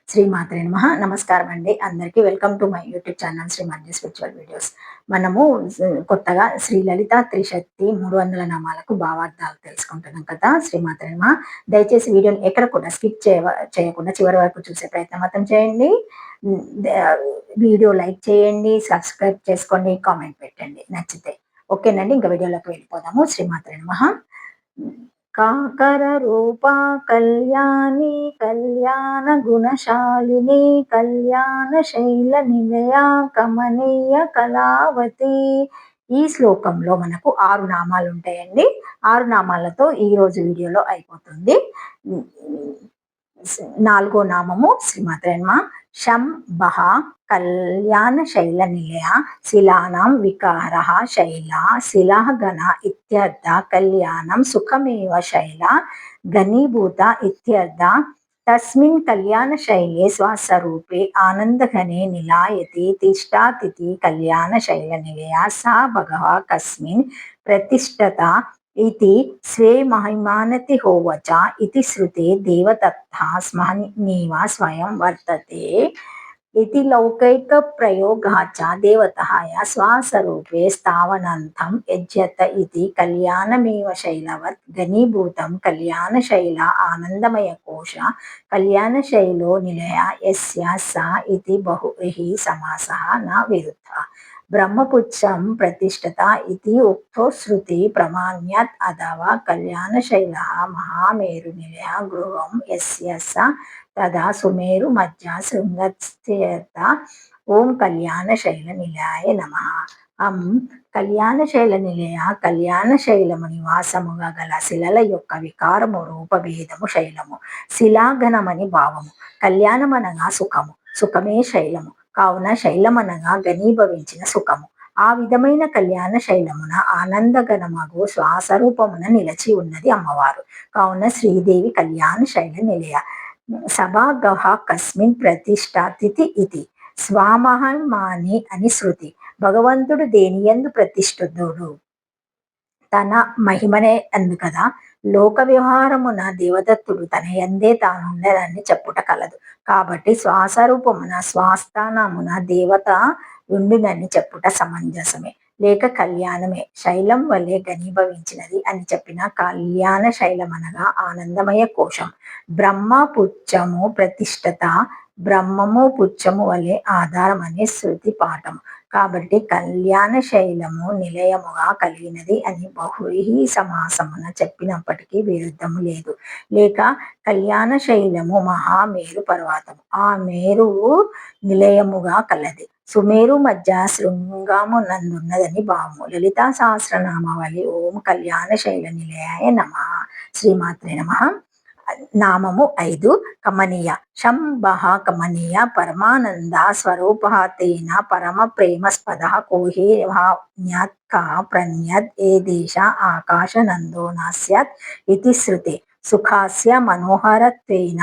శ్రీమాత్రే నమః. నమస్కారం అండి అందరికీ. Welcome to my YouTube channel శ్రీమాత్రే స్పిరిచువల్ వీడియోస్. మనము కొత్తగా శ్రీ లలిత త్రిశక్తి 300 నామాలకు భావార్థాలు తెలుసుకుంటున్నాం కదా. శ్రీమాత్రే నమః. దయచేసి వీడియోని ఎక్కడ కూడా స్కిప్ చేయకుండా చివరి వరకు చూసే ప్రయత్నం మాత్రం చేయండి. హ్మ్. వీడియో లైక్ చేయండి, సబ్స్క్రైబ్ చేసుకోండి, కామెంట్ పెట్టండి నచ్చితే. ఓకేనండి. ఇంక వీడియోలోకి వెళ్ళిపోదాము. శ్రీమాత్రే నమః. కాకర రూపా కళ్యాణి కళ్యాణ గుణశాలిని కళ్యాణ శైల నిలయ కమనీయ కళావతి. ఈ శ్లోకంలో మనకు 6 నామాలు ఉంటాయండి. 6 నామాలతో ఈ రోజు వీడియోలో అయిపోతుంది. నాలుగో నామము శ్రీమాత్రే నమః. శంభః కళ్యాణ శైల నిలయ శిలానాం వికార శైల శిలా గణ ఇత్యర్థ కళ్యాణం సుఖమేవ శైల ఘనీభూత ఇత్యర్థ తస్మిన్ కళ్యాణ శైలే స్వస్వరూపే ఆనందఘనే నిలాయతి తిష్టాతిథి కళ్యాణ శైల నిలయ సా భగవ కస్మిన్ ప్రతిష్టత इति स्वे महिमानति होवच इति श्रुते देवदत्ता स्महनीव स्वयं वर्तते इति लौकिक प्रयोगः च देवतः स्वस्वरूपे स्थावनार्थं यज्यत इति कल्याणमेव शैलवत् घनीभूतं कल्याणशैल आनन्दमयकोश कल्याणशैलो निलय यस्य स इति बहुभिः समासः न विरुद्धः ब्रह्मपुच्छं प्रतिष्ठता इति उक्तो श्रुति प्रमाण्यात् अथवा कल्याणशैलः महामेरुनिलयः गृहं यस्य स तदा सुमेरु मध्य शृङ्गस्थिरता ओं कल्याणशैल निलयाय नमः. కళ్యాణశైల నిలయ కళ్యాణశైలము నివాసముగా గల శిలల యొక్క వికారము రూపభేదము శైలము శిలాగణమని భావము. కళ్యాణమనగా సుఖము, సుఖమే శైలము కావున శైలమనగా ఘనీభవించిన సుఖము. ఆ విధమైన కళ్యాణ శైలమున ఆనందగణమగు శ్వాసరూపమున నిలచి ఉన్నది అమ్మవారు. కావున శ్రీదేవి కళ్యాణ శైల నిలయ సభాగహ కస్మిన్ ప్రతిష్టాతిథి ఇది స్వామహిమాని అని శృతి. భగవంతుడు దేనియందు ప్రతిష్ఠుడు తన మహిమనే అందు కదా. లోక వ్యవహారమున దేవదత్తుడు తన యందే తానుండదని చెప్పుట కలదు. కాబట్టి శ్వాసరూపమున స్వాస్థానమున దేవత ఉండునని చెప్పుట సమంజసమే లేక కళ్యాణమే. శైలం వలె ఘనీభవించినది అని చెప్పిన కళ్యాణ శైలమనగా ఆనందమయ కోశం. బ్రహ్మ పుచ్చము ప్రతిష్ఠత బ్రహ్మము పుచ్చము వలె ఆధారం అనే శృతి పాఠము. కాబట్టి కళ్యాణ శైలము నిలయముగా కలిగినది అని బహువ్రీహి సమాసమున చెప్పినప్పటికీ విరుద్ధము లేదు. లేక కళ్యాణ శైలము మహామేరు పర్వతము, ఆ మేరువు నిలయముగా కలది. సుమేరు మధ్య శృంగము నందున్నదని భావము. లలితా సహస్రనామావళి ఓం కళ్యాణ శైల నిలయాయ నమః. శ్రీమాత్రే నమః. నామము 5 కమనీయ. శంభః కమనీయ పరమానంద స్వరూపః తేన పరమ ప్రేమస్పద కోహేన్యాత్ కా ప్రణ్యద్ ఏ దేశ ఆకాశ నందో నాస్యత్ ఇతి శృతే. సుఖాస్య మనోహరత్వేన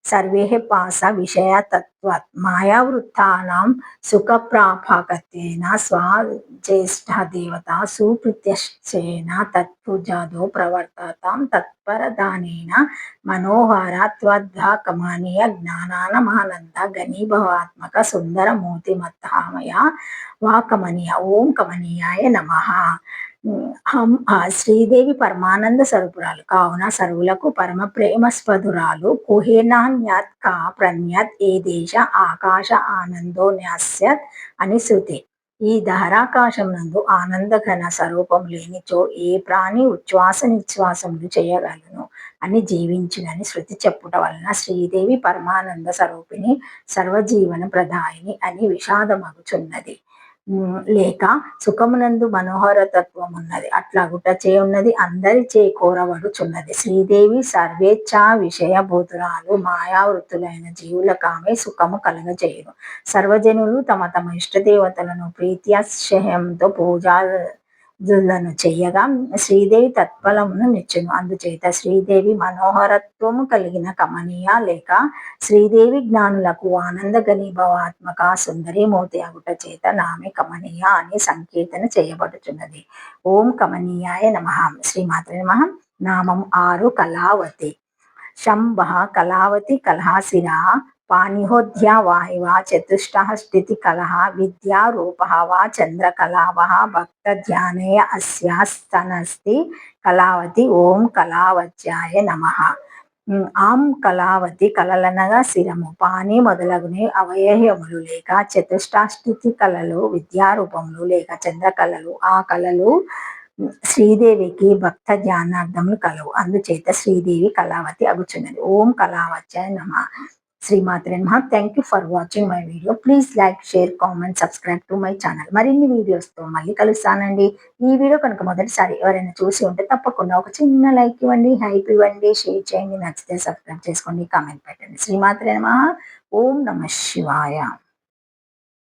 సర్వే పాస విషయతత్వాత్ మాయావృత్తానాం సుఖప్రాపకత్వేన స్వజ్యేష్ఠ దేవత సుప్రీత్యశ్చేన తత్పుజదో ప్రవర్తతాం తత్పరదానేన మనోహర త్వద్ధ కమనీయ జ్ఞానానమానంద ఘనీభవాత్మక సుందర మూర్తిమత్తామయ వా కమనీయ. ఓం కమనీయాయ నమః. శ్రీదేవి పరమానంద స్వరూపురాలు కావున సర్వులకు పరమ ప్రేమస్పదురాలు. కుహేనాన్యత్ కా ప్రణ్యత్ ఏ దేశ ఆకాశ ఆనందో న్యాస్యత్ అని శృతి. ఈ ధరాకాశం నందు ఆనందఘన స్వరూపం లేనిచో ఏ ప్రాణి ఉచ్ఛ్వాస నిశ్వాసములు చేయగలను అని జీవించునని శృతి చెప్పుట వలన శ్రీదేవి పరమానంద స్వరూపిణి సర్వజీవన ప్రదాయిని అని విషాదమగుచున్నది. లేక సుఖమునందు మనోహరతత్వం ఉన్నది అట్లాగుట చే ఉన్నది అందరి చే కోరబడుచున్నది. శ్రీదేవి సర్వేచ్ఛా విషయభూతురాలు మాయావృత్తులైన జీవులకు ఆమె సుఖము కలగజేయును. సర్వజనులు తమ తమ ఇష్టదేవతలను ప్రీత్యాశయంతో పూజలను చెయ్యగా శ్రీదేవి తత్ఫలమును నిచ్చును. అందుచేత శ్రీదేవి మనోహరత్వము కలిగిన కమనీయ లేక శ్రీదేవి జ్ఞానులకు ఆనంద ఘనీభవాత్మక సుందరీమూర్తి అగుట చేత నామే కమనీయ అని సంకీర్తన చేయబడుచున్నది. ఓం కమనీయాయ నమః. శ్రీమాత్రే నమః. నామం 6 కళావతి. శంభః కళావతి కలహాశిర పాణిహోద్యా వాహివా చతుష్టः స్థితికలः విద్యారూపः వా చంద్రకళావः భక్తధ్యానే అస్యాస్తనస్తి కళావతి ఓం కళావత్యాయ నమః. ఆం కళావతి కళలనగా శిరము, పాని మొదలగుని అవయవములు లేక చతుష్టాస్థితి కళలు విద్యారూపములు లేక చంద్రకళలు. ఆ కళలు శ్రీదేవికి భక్త ధ్యానార్థములు కలవు, అందుచేత శ్రీదేవి కళావతి అగుచున్నది. ఓం కళావత్యాయ నమః. శ్రీమాత్రే నమః. Thank you for watching my video. Please like, share, comment, subscribe to my channel. మరిన్ని వీడియోస్తో మళ్ళీ కలుస్తానండి. ఈ వీడియో కనుక మొదటిసారి ఎవరైనా చూసి ఉంటే తప్పకుండా ఒక చిన్న లైక్ ఇవ్వండి, హైప్ ఇవ్వండి, షేర్ చేయండి, నచ్చితే సబ్స్క్రైబ్ చేసుకోండి, కామెంట్ పెట్టండి. శ్రీమాత్రే నమః. ఓం నమః శివాయ.